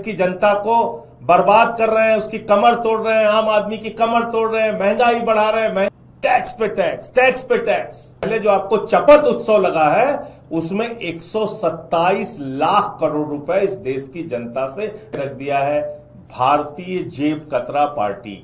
की जनता को बर्बाद कर रहे हैं, उसकी कमर तोड़ रहे हैं, आम आदमी की कमर तोड़ रहे हैं, महंगाई बढ़ा रहे हैं, टैक्स पे टैक्स, टैक्स पे टैक्स। पहले जो आपको चपत उत्सव लगा है उसमें 127 लाख करोड़ रुपए इस देश की जनता से रख दिया है भारतीय जेब कतरा पार्टी।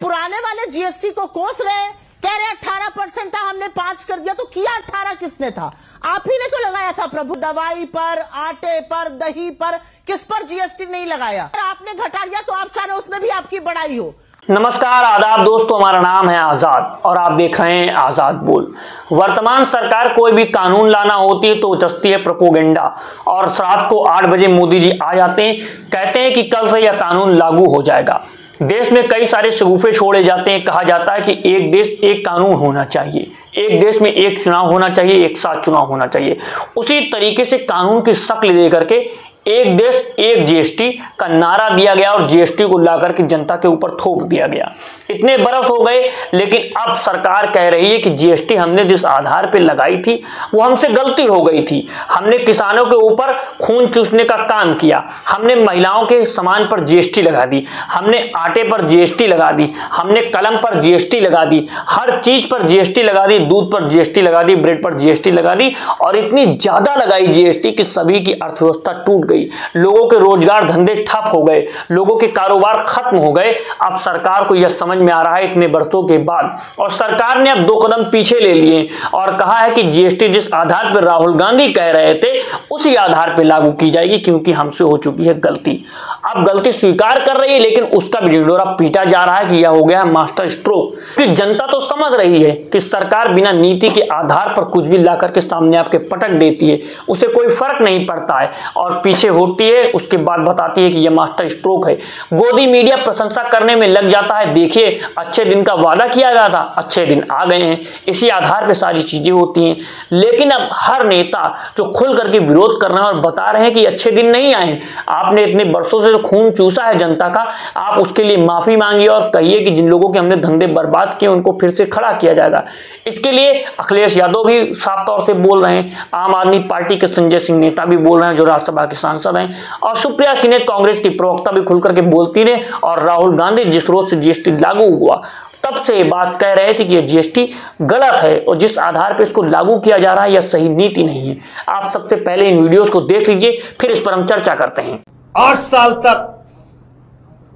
पुराने वाले जीएसटी को कोस रहे, कह रहे 18% था, हमने 5 कर दिया। तो किया 18 किसने था? आप ही ने तो लगाया था प्रभु। दवाई पर, आटे पर, दही पर, किस पर जीएसटी नहीं लगाया? आपने घटा दिया तो आप चाह रहे उसमें भी आपकी बढ़ाई हो। नमस्कार, आदाब दोस्तों, हमारा नाम है आजाद और आप देख रहे हैं आजाद बोल। वर्तमान सरकार कोई भी कानून लाना होती है तो चस्ती है प्रोपोगेंडा, और रात को 8 बजे मोदी जी आ जाते हैं, कहते हैं कि कल से यह कानून लागू हो जाएगा। देश में कई सारे शगुफे छोड़े जाते हैं, कहा जाता है कि एक देश एक कानून होना चाहिए, एक देश में एक चुनाव होना चाहिए, एक साथ चुनाव होना चाहिए। उसी तरीके से कानून की शक्ल दे करके एक देश एक जीएसटी का नारा दिया गया और जीएसटी को लाकर के जनता के ऊपर थोप दिया गया। इतने बरस हो गए, लेकिन अब सरकार कह रही है कि जीएसटी हमने जिस आधार पे लगाई थी वो हमसे गलती हो गई थी। हमने किसानों के ऊपर खून चूसने का काम किया, हमने महिलाओं के सामान पर जीएसटी लगा दी, हमने आटे पर जीएसटी लगा दी, हमने कलम पर जीएसटी लगा दी, हर चीज पर जीएसटी लगा दी, दूध पर जीएसटी लगा दी, ब्रेड पर जीएसटी लगा दी, और इतनी ज्यादा लगाई जीएसटी कि सभी की अर्थव्यवस्था टूट गई, लोगों के रोजगार धंधे ठप हो गए, लोगों के कारोबार खत्म हो गए। अब सरकार को यह समझ में आ रहा है इतने बरसों के बाद, और सरकार ने अब 2 कदम पीछे ले लिए और कहा है कि जीएसटी जिस आधार पर राहुल गांधी कह रहे थे उसी आधार पर लागू की जाएगी, क्योंकि हमसे हो चुकी है गलती। अब गलती स्वीकार कर रही है, लेकिन उसका भी ढिंढोरा पीटा जा रहा है कि यह हो गया है मास्टर स्ट्रोक। कि जनता तो समझ रही है कि सरकार बिना नीति के आधार पर कुछ भी लाकर के सामने आपके पटक देती है, उसे कोई फर्क नहीं पड़ता है, और पीछे होती है, उसके बाद बताती है कि यह मास्टर स्ट्रोक है। गोदी मीडिया प्रशंसा करने में लग जाता है, देखिए अच्छे दिन का वादा किया गया था, अच्छे दिन आ गए हैं, इसी आधार पर सारी चीजें होती हैं। लेकिन अब हर नेता जो खुल करके विरोध कर रहे हैं और बता रहे हैं कि अच्छे दिन नहीं आए, आपने इतने बरसों से जो खून चूसा है जनता का, आप उसके लिए माफी मांगिए और कहिए कि जिन लोगों के हमने धंधे बर्बाद किए उनको फिर से खड़ा किया जाएगा। इसके लिए अखिलेश यादव भी साफ तौर से बोल रहे हैं, आम आदमी पार्टी के संजय सिंह नेता भी बोल रहे हैं जो राज्यसभा के सांसद हैं, और सुप्रिया सिन्हा कांग्रेस की प्रवक्ता भी खुल करके बोलती रहे, और राहुल गांधी जिस रोज से जीएसटी लागू हुआ तब से ये बात कह रहे थे कि यह जीएसटी गलत है और जिस आधार पर इसको लागू किया जा रहा है यह सही नीति नहीं है। आप सबसे पहले इन वीडियोस को देख लीजिए, फिर इस पर हम चर्चा करते हैं। 8 साल तक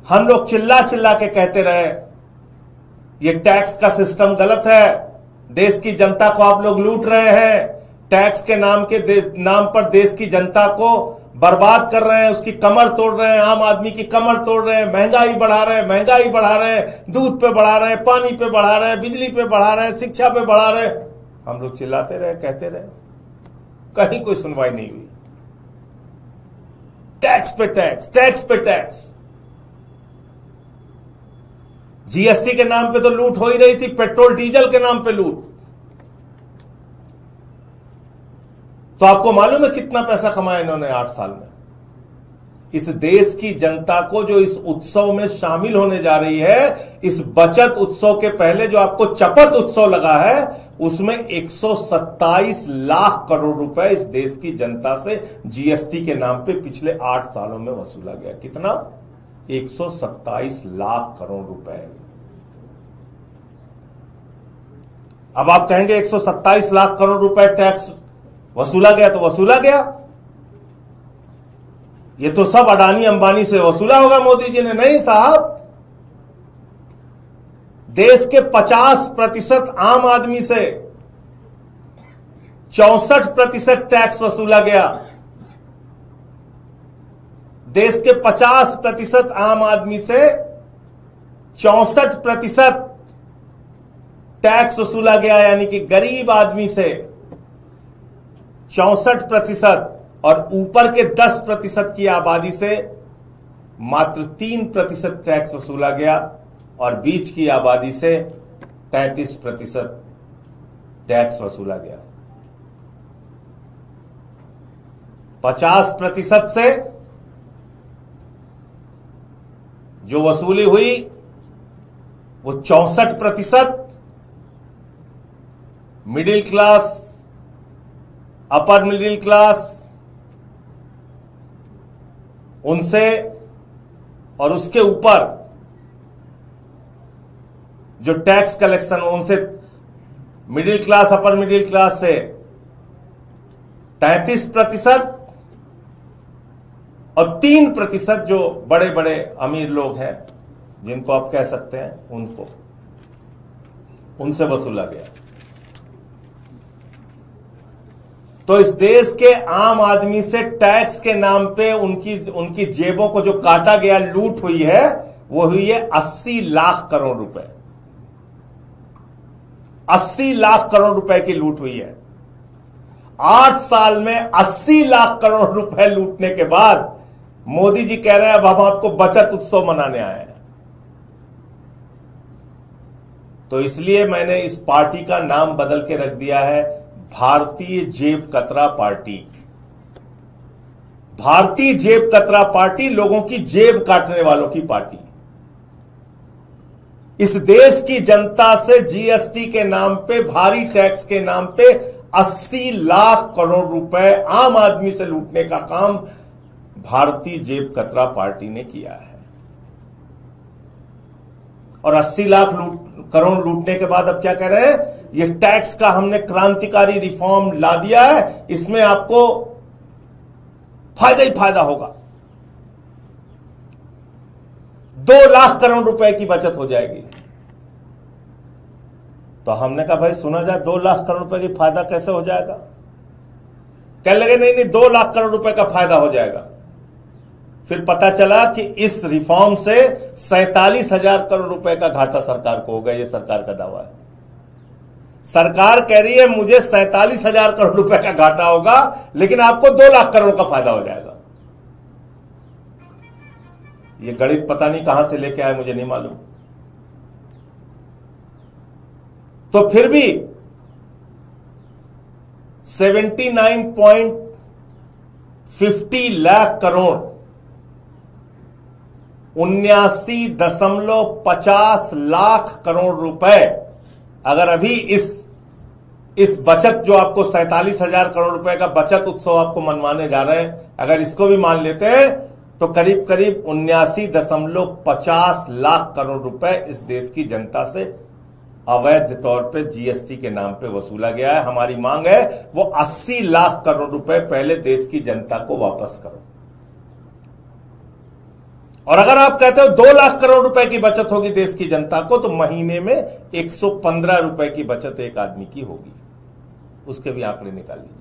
हम लोग चिल्ला चिल्ला के कहते रहे ये टैक्स का सिस्टम गलत है, देश की जनता को आप लोग लूट रहे हैं, टैक्स के नाम पर देश की जनता को बर्बाद कर रहे हैं, उसकी कमर तोड़ रहे हैं, आम आदमी की कमर तोड़ रहे हैं, महंगाई बढ़ा रहे हैं, महंगाई बढ़ा रहे हैं, दूध पे बढ़ा रहे हैं, पानी पे बढ़ा रहे हैं, बिजली पे बढ़ा रहे हैं, शिक्षा पे बढ़ा रहे हैं। हम लोग चिल्लाते रहे, कहते रहे, कहीं कोई सुनवाई नहीं हुई। टैक्स पे टैक्स, टैक्स पे टैक्स। जीएसटी के नाम पे तो लूट हो ही रही थी, पेट्रोल डीजल के नाम पे लूट। तो आपको मालूम है कितना पैसा कमाया इन्होंने 8 साल में? इस देश की जनता को जो इस उत्सव में शामिल होने जा रही है, इस बचत उत्सव के पहले जो आपको चपत उत्सव लगा है, उसमें 127 लाख करोड़ रुपए इस देश की जनता से जीएसटी के नाम पे पिछले 8 सालों में वसूला गया। कितना? 127 लाख करोड़ रुपए। अब आप कहेंगे 127 लाख करोड़ रुपए टैक्स वसूला गया तो वसूला गया, ये तो सब अडानी अंबानी से वसूला होगा मोदी जी ने। नहीं साहब, देश के 50% आम आदमी से 64% टैक्स वसूला गया। देश के 50% आम आदमी से 64% टैक्स वसूला गया, यानी कि गरीब आदमी से 64% और ऊपर के 10% की आबादी से मात्र 3% टैक्स वसूला गया, और बीच की आबादी से 33% टैक्स वसूला गया। 50% से जो वसूली हुई वो 64%, middle class, upper middle class, उनसे और उसके ऊपर जो टैक्स कलेक्शन उनसे middle class upper middle class से 33% और 3% जो बड़े बड़े अमीर लोग हैं जिनको आप कह सकते हैं उनसे वसूला गया। तो इस देश के आम आदमी से टैक्स के नाम पे उनकी जेबों को जो काटा गया, लूट हुई है, वो हुई है 80 लाख करोड़ रुपए। 80 लाख करोड़ रुपए की लूट हुई है। 8 साल में 80 लाख करोड़ रुपए लूटने के बाद मोदी जी कह रहे हैं अब हम आपको बचत उत्सव मनाने आए हैं। तो इसलिए मैंने इस पार्टी का नाम बदल के रख दिया है भारतीय जेब कतरा पार्टी। भारतीय जेब कतरा पार्टी, लोगों की जेब काटने वालों की पार्टी। इस देश की जनता से जीएसटी के नाम पे, भारी टैक्स के नाम पे 80 लाख करोड़ रुपए आम आदमी से लूटने का काम भारतीय जेब कतरा पार्टी ने किया है। और 80 लाख करोड़ लूटने के बाद अब क्या कह रहे हैं, ये टैक्स का हमने क्रांतिकारी रिफॉर्म ला दिया है, इसमें आपको फायदा ही फायदा होगा, 2 लाख करोड़ रुपए की बचत हो जाएगी। तो हमने कहा भाई सुना जाए 2 लाख करोड़ रुपए की फायदा कैसे हो जाएगा। कहने लगे नहीं 2 लाख करोड़ रुपए का फायदा हो जाएगा। फिर पता चला कि इस रिफॉर्म से 47,000 करोड़ रुपए का घाटा सरकार को होगा। यह सरकार का दावा है। सरकार कह रही है मुझे 47,000 करोड़ रुपए का घाटा होगा, लेकिन आपको 2 लाख करोड़ का फायदा हो जाएगा। ये गणित पता नहीं कहां से लेके आए, मुझे नहीं मालूम। तो फिर भी 79.50 लाख करोड़, 79.50 लाख करोड़ रुपए अगर अभी इस बचत जो आपको 47,000 करोड़ रुपए का बचत उत्सव आपको मनवाने जा रहे हैं, अगर इसको भी मान लेते हैं तो करीब करीब 79.50 लाख करोड़ रुपए इस देश की जनता से अवैध तौर पे जीएसटी के नाम पे वसूला गया है। हमारी मांग है वो 80 लाख करोड़ रुपए पहले देश की जनता को वापस करो। और अगर आप कहते हो 2 लाख करोड़ रुपए की बचत होगी देश की जनता को, तो महीने में 115 रुपए की बचत एक आदमी की होगी। उसके भी आंकड़े निकाल लीजिए।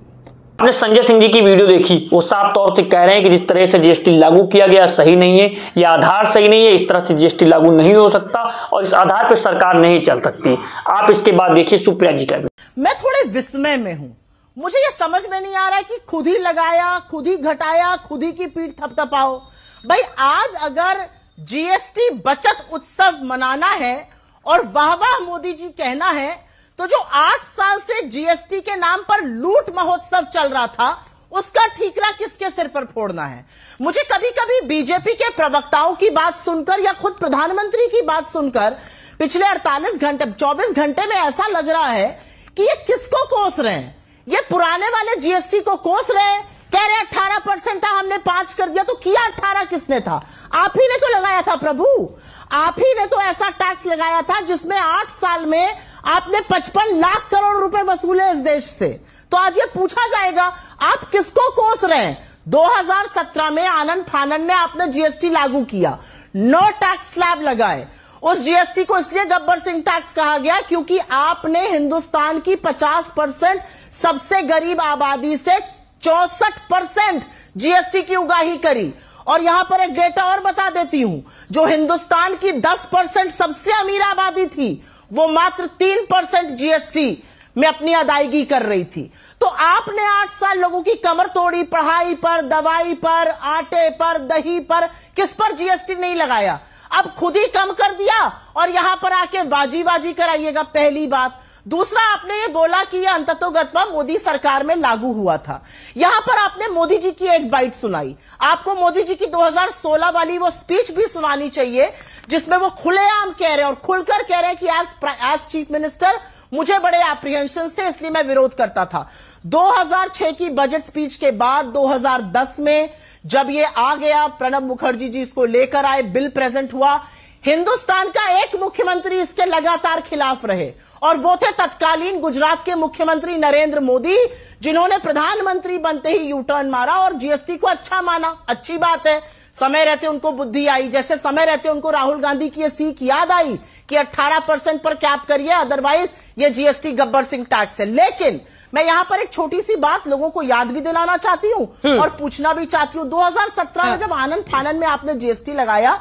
आपने संजय सिंह जी की वीडियो देखी, वो साफ तौर से कह रहे हैं कि जिस तरह से जीएसटी लागू किया गया सही नहीं है, यह आधार सही नहीं है, इस तरह से जीएसटी लागू नहीं हो सकता और इस आधार पर सरकार नहीं चल सकती। आप इसके बाद देखिए सुप्रिया जी का। मैं थोड़े विस्मय में हूं। मुझे यह समझ में नहीं आ रहा है कि खुद ही लगाया, खुद ही घटाया, खुद ही की पीठ थपथपाओ। भाई आज अगर जीएसटी बचत उत्सव मनाना है और वाह वाह मोदी जी कहना है, तो जो 8 साल से जीएसटी के नाम पर लूट महोत्सव चल रहा था, उसका ठीकरा किसके सिर पर फोड़ना है। मुझे कभी कभी बीजेपी के प्रवक्ताओं की बात सुनकर या खुद प्रधानमंत्री की बात सुनकर पिछले 24 घंटे में ऐसा लग रहा है कि ये किसको कोस रहे हैं। ये पुराने वाले जीएसटी को कोस रहे हैं। कह रहे 18% था, हमने 5 कर दिया। तो किया 18 किसने था? आप ही ने तो लगाया था प्रभु। आप ही ने तो ऐसा टैक्स लगाया था जिसमें 8 साल में आपने 55 लाख करोड़ रुपए वसूले इस देश से। तो आज ये पूछा जाएगा आप किसको कोस रहे हैं। 2017 में आनंद फानन ने आपने जीएसटी लागू किया, नो टैक्स स्लैब लगाए। उस जीएसटी को इसलिए गब्बर सिंह टैक्स कहा गया क्योंकि आपने हिंदुस्तान की 50% सबसे गरीब आबादी से 64% जीएसटी की उगाही करी। और यहां पर एक डेटा और बता देती हूं, जो हिंदुस्तान की 10% सबसे अमीर आबादी थी, वो मात्र 3% जीएसटी में अपनी अदायगी कर रही थी। तो आपने 8 साल लोगों की कमर तोड़ी, पढ़ाई पर, दवाई पर, आटे पर, दही पर, किस पर जीएसटी नहीं लगाया। अब खुद ही कम कर दिया और यहां पर आके बाजी कराइएगा, पहली बात। दूसरा, आपने ये बोला कि यह अंततोगत्वा मोदी सरकार में लागू हुआ था। यहां पर आपने मोदी जी की एक बाइट सुनाई। आपको मोदी जी की 2016 वाली वो स्पीच भी सुनानी चाहिए जिसमें वो खुलेआम कह रहे हैं और खुलकर कह रहे हैं कि एज चीफ मिनिस्टर मुझे बड़े एप्रीहेंशन थे, इसलिए मैं विरोध करता था। 2006 की बजट स्पीच के बाद 2010 में जब ये आ गया, प्रणब मुखर्जी जी इसको लेकर आए, बिल प्रेजेंट हुआ, हिंदुस्तान का एक मुख्यमंत्री इसके लगातार खिलाफ रहे और वो थे तत्कालीन गुजरात के मुख्यमंत्री नरेंद्र मोदी, जिन्होंने प्रधानमंत्री बनते ही यू टर्न मारा और जीएसटी को अच्छा माना। अच्छी बात है, समय रहते उनको बुद्धि आई, जैसे समय रहते उनको राहुल गांधी की ये सीख याद आई कि 18% पर कैप करिए, अदरवाइज ये जीएसटी गब्बर सिंह टैक्स है। लेकिन मैं यहां पर एक छोटी सी बात लोगों को याद भी दिलाना चाहती हूं और पूछना भी चाहती हूं। 2017 में जब आनंद फानन में आपने जीएसटी लगाया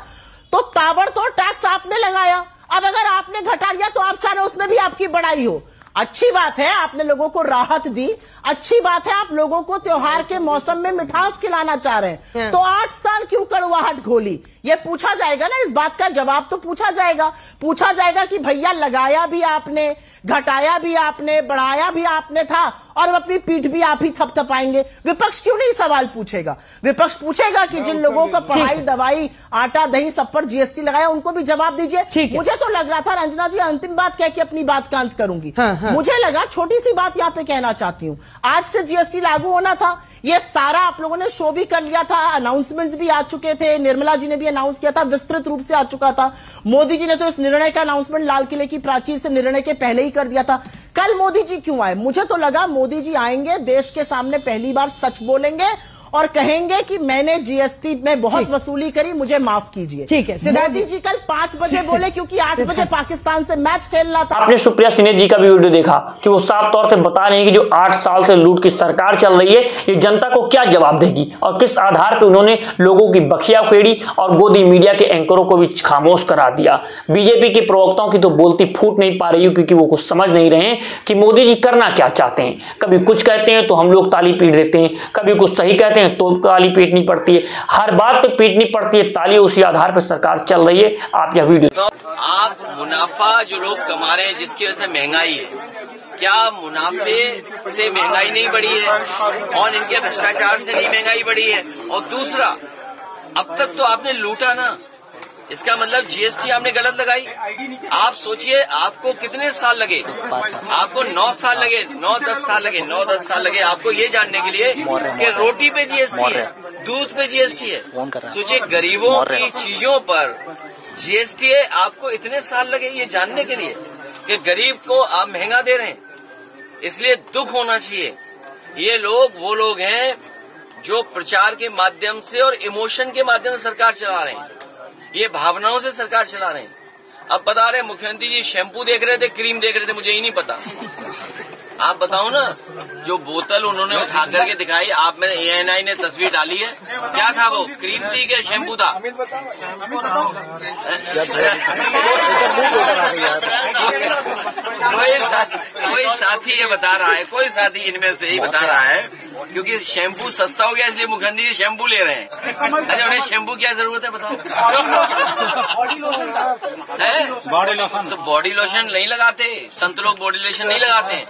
तो ताबड़तोड़ टैक्स आपने लगाया। अब अगर आपने घटा लिया तो आप चाह रहे उसमें भी आपकी बड़ाई हो। अच्छी बात है, आपने लोगों को राहत दी, अच्छी बात है, आप लोगों को त्योहार के मौसम में मिठास खिलाना चाह रहे हैं, तो 8 साल क्यों कड़वाहट घोली? ये पूछा जाएगा ना, इस बात का जवाब तो पूछा जाएगा कि भैया लगाया भी आपने, घटाया भी आपने, बढ़ाया भी आपने था और अपनी पीठ भी आप ही थपथपाएंगे। विपक्ष क्यों नहीं सवाल पूछेगा? विपक्ष पूछेगा कि जिन लोगों का पढ़ाई, दवाई, आटा, दही सब पर जीएसटी लगाया उनको भी जवाब दीजिए। मुझे तो लग रहा था रंजना जी अंतिम बात कह के अपनी बात का अंत करूंगी। मुझे लगा छोटी सी बात यहां पे कहना चाहती हूं, आज से जीएसटी लागू होना था, ये सारा आप लोगों ने शो भी कर लिया था, अनाउंसमेंट्स भी आ चुके थे, निर्मला जी ने भी अनाउंस किया था, विस्तृत रूप से आ चुका था। मोदी जी ने तो इस निर्णय का अनाउंसमेंट लाल किले की प्राचीर से निर्णय के पहले ही कर दिया था। कल मोदी जी क्यों आए? मुझे तो लगा मोदी जी आएंगे, देश के सामने पहली बार सच बोलेंगे और कहेंगे कि मैंने जीएसटी में बहुत वसूली करी, मुझे माफ कीजिए। ठीक है, मोदी जी कल 5 बजे बोले क्योंकि 8 बजे पाकिस्तान से मैच खेलना था। आपने सुप्रिया सिन्हा जी का भी वीडियो देखा कि वो साफ तौर से बता रहे हैं कि जो 8 साल से लूट की सरकार चल रही है, ये जनता को क्या जवाब देगी और किस आधार पर उन्होंने लोगों की बखिया उखेड़ी और गोदी मीडिया के एंकरों को भी खामोश करा दिया। बीजेपी के प्रवक्ताओं की तो बोलती फूट नहीं पा रही, क्योंकि वो कुछ समझ नहीं रहे हैं कि मोदी जी करना क्या चाहते हैं। कभी कुछ कहते हैं तो हम लोग ताली पीट देते हैं, कभी कुछ सही कहते हैं तो ताली पीटनी पड़ती है, हर बात पे पीटनी पड़ती है ताली, उसी आधार पर सरकार चल रही है। आप यह वीडियो तो आप मुनाफा जो लोग कमा रहे हैं जिसकी वजह से महंगाई है, क्या मुनाफे से महंगाई नहीं बढ़ी है और इनके भ्रष्टाचार से नहीं महंगाई बढ़ी है? और दूसरा, अब तक तो आपने लूटा ना, इसका मतलब जीएसटी आपने गलत लगाई। आप सोचिए आपको कितने साल लगे, आपको 9 साल लगे, 9-10 साल लगे, 9-10 साल लगे आपको ये जानने के लिए कि रोटी पे जीएसटी है, दूध पे जीएसटी है। सोचिए गरीबों की चीजों पर जीएसटी है, आपको इतने साल लगे ये जानने के लिए कि गरीब को आप महंगा दे रहे हैं। इसलिए दुख होना चाहिए। ये लोग वो लोग हैं जो प्रचार के माध्यम से और इमोशन के माध्यम से सरकार चला रहे हैं, ये भावनाओं से सरकार चला रहे हैं। अब बता रहे मुख्यमंत्री जी शैम्पू देख रहे थे, क्रीम देख रहे थे, मुझे ही नहीं पता। आप बताओ ना, जो बोतल उन्होंने उठा करके दिखाई, आप में ANI ने तस्वीर डाली है, क्या था वो? क्रीम थी क्या शैम्पू था? कोई साथी ये बता रहा है, कोई साथी इनमें से ही बता रहा है, क्योंकि शैम्पू सस्ता हो गया इसलिए मुख्यमंत्री जी शैम्पू ले रहे हैं। अच्छा, उन्हें शैम्पू क्या जरूरत है बताओ? Body lotion. तो बॉडी लोशन नहीं लगाते, संत लोग बॉडी लोशन नहीं लगाते हैं।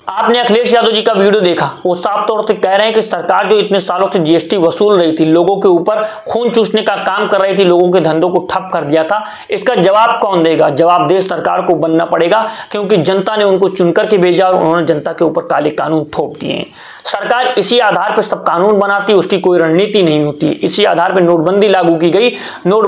आपने अखिलेश यादव जी का वीडियो देखा, वो साफ तौर से कह रहे हैं कि सरकार जो इतने सालों से जीएसटी वसूल रही थी, लोगों के ऊपर खून चूसने का काम कर रही थी, लोगों के धंधों को ठप कर दिया था, इसका जवाब कौन देगा? जवाबदेह सरकार को बनना पड़ेगा, क्योंकि जनता ने उनको चुनकर के भेजा और उन्होंने जनता के ऊपर काले कानून थोप दिए हैं। सरकार इसी आधार पर सब कानून बनाती है, उसकी कोई रणनीति नहीं होती। इसी आधार पर नोटबंदी लागू की गई, नोट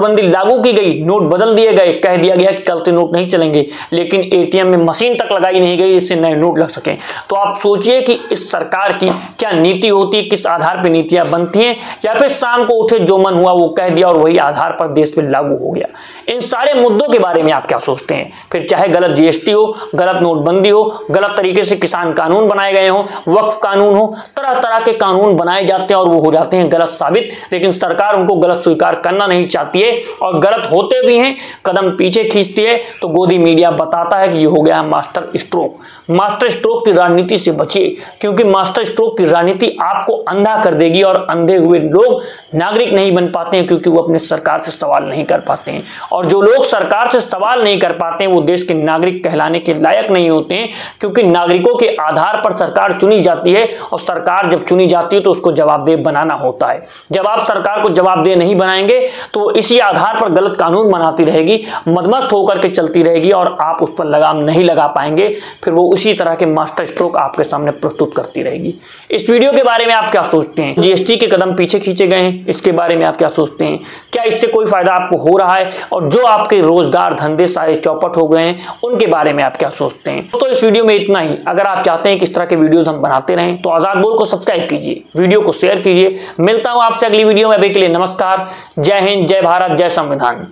बदल दिए गए, कह दिया गया कि चलते नोट नहीं चलेंगे, लेकिन एटीएम में मशीन तक लगाई नहीं गई इससे नए नोट लग सके। तो आप सोचिए कि इस सरकार की क्या नीति होती है, किस आधार पर नीतियां बनती हैं, या फिर शाम को उठे जो मन हुआ वो कह दिया और वही आधार पर देश पर लागू हो गया। इन सारे मुद्दों के बारे में आप क्या सोचते हैं? फिर चाहे गलत जीएसटी हो, गलत नोटबंदी हो, गलत तरीके से किसान कानून बनाए गए हो, वक्फ कानून हो, तरह तरह के कानून बनाए जाते हैं और वो हो जाते हैं गलत साबित, लेकिन सरकार उनको गलत स्वीकार करना नहीं चाहती है और गलत होते भी हैं कदम पीछे खींचती है। तो गोदी मीडिया बताता है कि ये हो गया मास्टर स्ट्रोक। मास्टर स्ट्रोक की राजनीति से बचिए, क्योंकि मास्टर स्ट्रोक की राजनीति आपको अंधा कर देगी और अंधे हुए लोग नागरिक नहीं बन पाते हैं, क्योंकि वो अपने सरकार से सवाल नहीं कर पाते हैं। और जो लोग सरकार से सवाल नहीं कर पाते हैं वो देश के नागरिक कहलाने के लायक नहीं होते हैं, क्योंकि नागरिकों के आधार पर सरकार चुनी जाती है और सरकार जब चुनी जाती है तो उसको जवाबदेह बनाना होता है। जब आप सरकार को जवाबदेह नहीं बनाएंगे तो इसी आधार पर गलत कानून बनाती रहेगी, मदमस्त होकर के चलती रहेगी और आप उस पर लगाम नहीं लगा पाएंगे। फिर वो उसी तरह के मास्टर स्ट्रोक आपके सामने प्रस्तुत करती रहेगी। इस वीडियो के बारे में आप क्या सोचते हैं? जीएसटी के कदम पीछे खींचे गए हैं, इसके बारे में आप क्या सोचते हैं? क्या इससे कोई फायदा आपको हो रहा है? और जो आपके रोजगार धंधे सारे चौपट हो गए हैं उनके बारे में आप क्या सोचते हैं? तो इस वीडियो में इतना ही। अगर आप चाहते हैं कि इस तरह के वीडियोस हम बनाते रहें तो आजाद बोल को सब्सक्राइब कीजिए, वीडियो को शेयर कीजिए। मिलता हूं आपसे अगली वीडियो में। अभी के लिए नमस्कार, जय हिंद, जय भारत, जय संविधान।